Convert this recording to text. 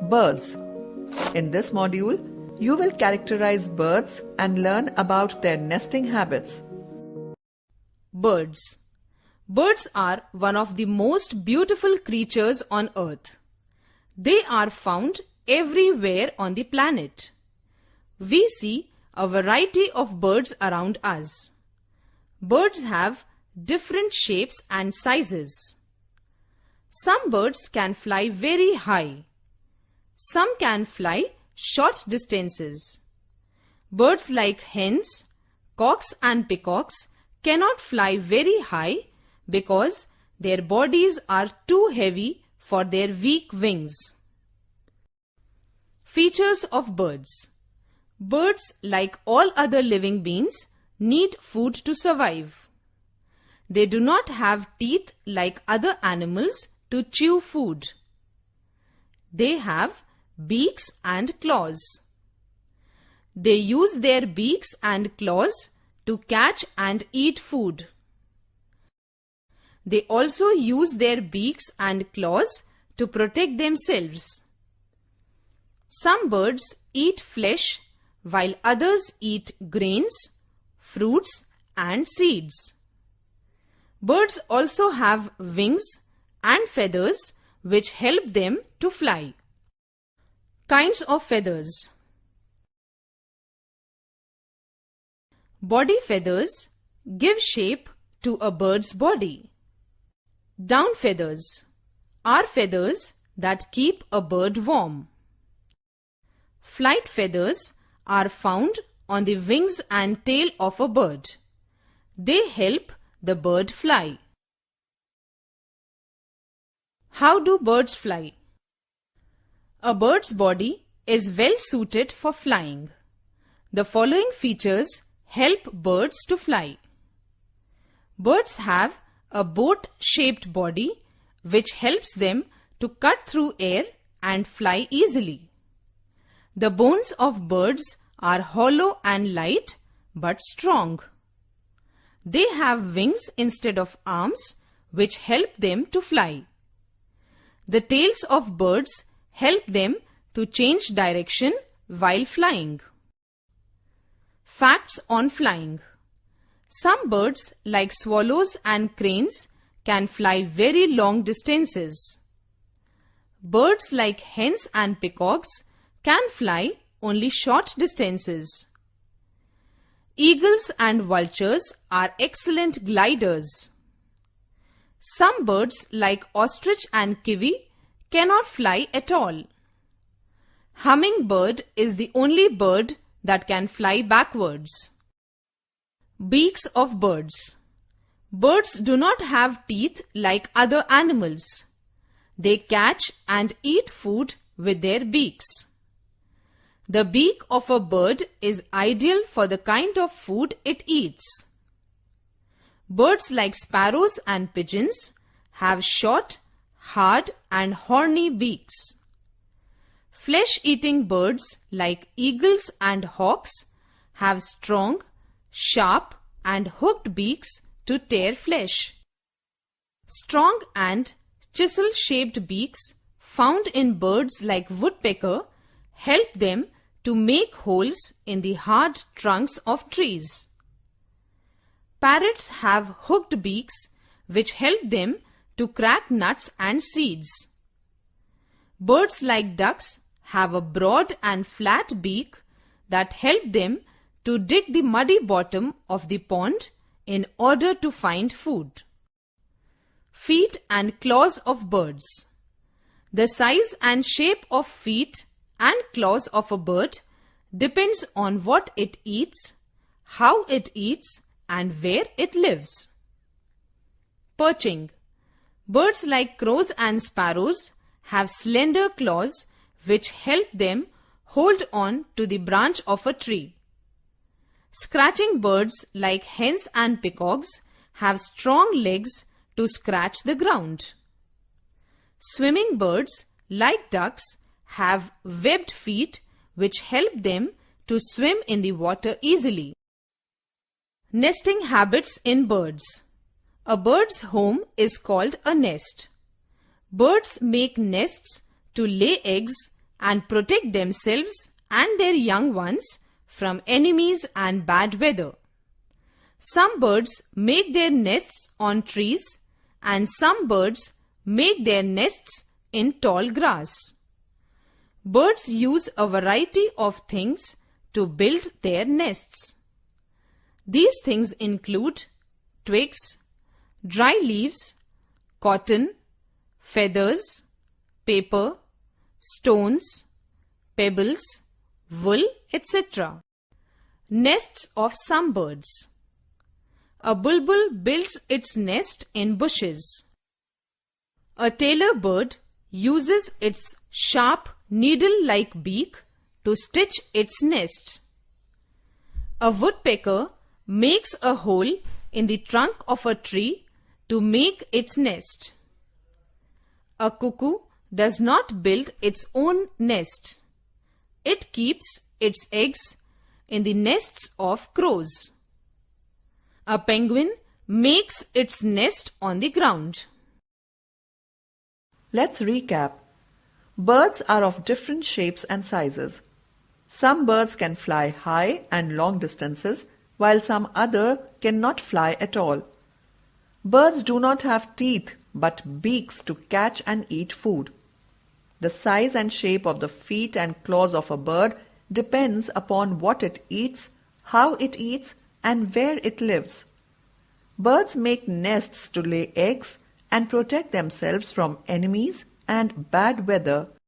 Birds. In this module, you will characterize birds and learn about their nesting habits. Birds. Birds are one of the most beautiful creatures on earth. They are found everywhere on the planet. We see a variety of birds around us. Birds have different shapes and sizes. Some birds can fly very high. Some can fly short distances. Birds like hens, cocks and peacocks cannot fly very high because their bodies are too heavy for their weak wings. Features of birds. Birds, like all other living beings, need food to survive. They do not have teeth like other animals to chew food. They have beaks and claws. They use their beaks and claws to catch and eat food. They also use their beaks and claws to protect themselves. Some birds eat flesh while others eat grains, fruits and seeds. Birds also have wings and feathers which help them to fly. Kinds of feathers. Body feathers give shape to a bird's body. Down feathers are feathers that keep a bird warm. Flight feathers are found on the wings and tail of a bird. They help the bird fly. How do birds fly? A bird's body is well suited for flying. The following features help birds to fly. Birds have a boat-shaped body which helps them to cut through air and fly easily. The bones of birds are hollow and light but strong. They have wings instead of arms which help them to fly. The tails of birds help them to change direction while flying. Facts on flying. Some birds like swallows and cranes can fly very long distances. Birds like hens and peacocks can fly only short distances. Eagles and vultures are excellent gliders. Some birds like ostrich and kiwi cannot fly at all. Hummingbird is the only bird that can fly backwards. Beaks of birds. Birds do not have teeth like other animals. They catch and eat food with their beaks. The beak of a bird is ideal for the kind of food it eats. Birds like sparrows and pigeons have short, hard and horny beaks. Flesh-eating birds like eagles and hawks have strong, sharp and hooked beaks to tear flesh. Strong and chisel-shaped beaks found in birds like woodpecker help them to make holes in the hard trunks of trees. Parrots have hooked beaks which help them to crack nuts and seeds. Birds like ducks have a broad and flat beak that help them to dig the muddy bottom of the pond in order to find food. Feet and claws of birds. The size and shape of feet and claws of a bird depends on what it eats, how it eats, and where it lives. Perching. Birds like crows and sparrows have slender claws which help them hold on to the branch of a tree. Scratching birds like hens and peacocks have strong legs to scratch the ground. Swimming birds like ducks have webbed feet which help them to swim in the water easily. Nesting habits in birds. A bird's home is called a nest. Birds make nests to lay eggs and protect themselves and their young ones from enemies and bad weather. Some birds make their nests on trees and some birds make their nests in tall grass. Birds use a variety of things to build their nests. These things include twigs, dry leaves, cotton, feathers, paper, stones, pebbles, wool, etc. Nests of some birds. A bulbul builds its nest in bushes. A tailor bird uses its sharp needle-like beak to stitch its nest. A woodpecker makes a hole in the trunk of a tree to make its nest. A cuckoo does not build its own nest. It keeps its eggs in the nests of crows. A penguin makes its nest on the ground. Let's recap. Birds are of different shapes and sizes. Some birds can fly high and long distances, while some other cannot fly at all. Birds do not have teeth but beaks to catch and eat food. The size and shape of the feet and claws of a bird depends upon what it eats, how it eats, and where it lives. Birds make nests to lay eggs and protect themselves from enemies and bad weather